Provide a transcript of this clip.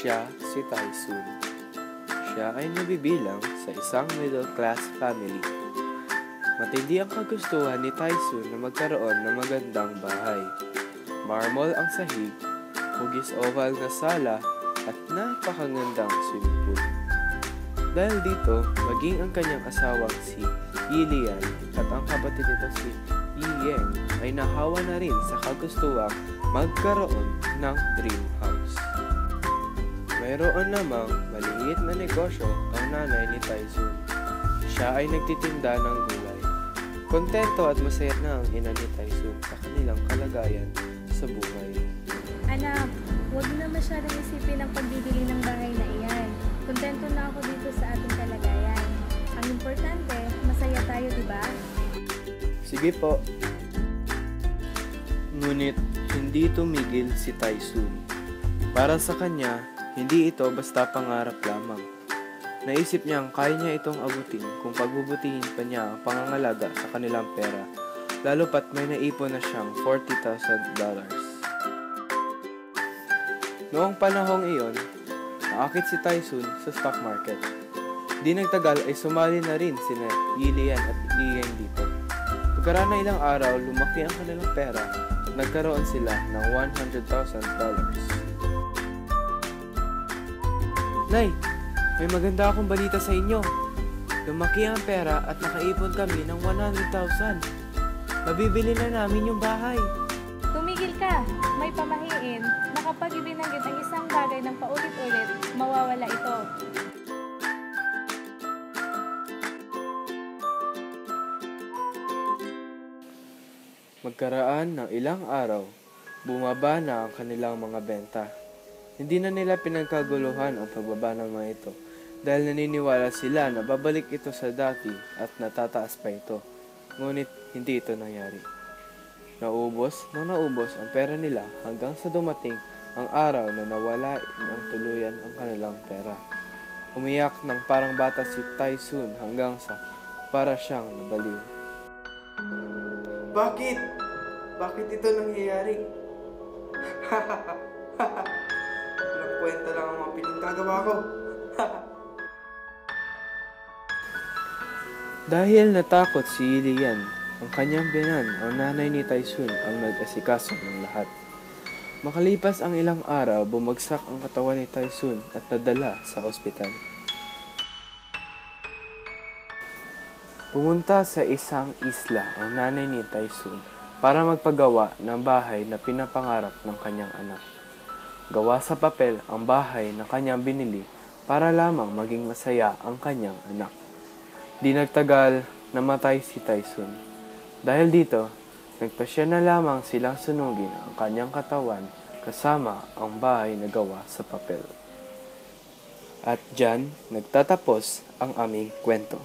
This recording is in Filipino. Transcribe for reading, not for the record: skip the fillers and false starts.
Siya si Tyson. Siya ay nabibilang sa isang middle-class family. Matindi ang kagustuhan ni Tyson na magkaroon ng magandang bahay. Marmol ang sahig, hugis oval na sala at napakagandang swimming pool. Dahil dito, maging ang kanyang asawang si Yilian at ang kapatid nito si Yiyeng ay nahawa na rin sa kagustuhang magkaroon ng dream house. Mayroon namang maliit na negosyo ang nanay ni Tyson. Siya ay nagtitinda ng gulay. Kontento at masaya na ang ina ni Tyson sa kanilang kalagayan sa buhay. Anak, huwag na masyadong isipin ang pagbibili ng bahay na iyan. Kontento na ako dito sa ating kalagayan. Ang importante, masaya tayo, di ba? Sige po. Ngunit hindi tumigil si Tyson. Para sa kanya, hindi ito basta pangarap lamang. Naisip niyang kaya niya itong abutin kung pagbubutihin pa niya ang pangangalaga sa kanilang pera, lalo pat may naipon na siyang $40,000. Noong panahong iyon, naakit si Tyson sa stock market. Di nagtagal ay sumali na rin sina Yilian at Yiyeng dito. Pagkaraan ng ilang araw, lumaki ang kanilang pera at nagkaroon sila ng $100,000. Nay, may maganda akong balita sa inyo. Lumaki ang pera at nakaipon kami ng $100,000. Mabibili na namin yung bahay. Tumigil ka! May pamahiin na kapag ibinanggit ang isang bagay ng paulit-ulit, mawawala ito. Magkaraan ng ilang araw, bumaba na ang kanilang mga benta. Hindi na nila pinagkaguluhan ang pagbaba ng mga ito dahil naniniwala sila na babalik ito sa dati at natataas pa ito. Ngunit hindi ito nangyari. Naubos ang pera nila hanggang sa dumating ang araw na nawala ng tuluyan ang kanilang pera. Umiyak ng parang bata si Tyson hanggang sa para siyang nabaliw. Bakit? Bakit ito nangyayari? Walang kwenta lang ang mga pinagkagawa ko. Dahil natakot si Yilian, ang kanyang binan, ang nanay ni Tyson ang nag-asikaso ng lahat. Makalipas ang ilang araw, bumagsak ang katawan ni Tyson at nadala sa ospital. Pumunta sa isang isla ang nanay ni Tyson para magpagawa ng bahay na pinapangarap ng kanyang anak. Gawa sa papel ang bahay na kanyang binili para lamang maging masaya ang kanyang anak. Di nagtagal, namatay si Tyson. Dahil dito, nagpasya na lamang silang sunugin ang kanyang katawan kasama ang bahay na gawa sa papel. At dyan, nagtatapos ang aming kwento.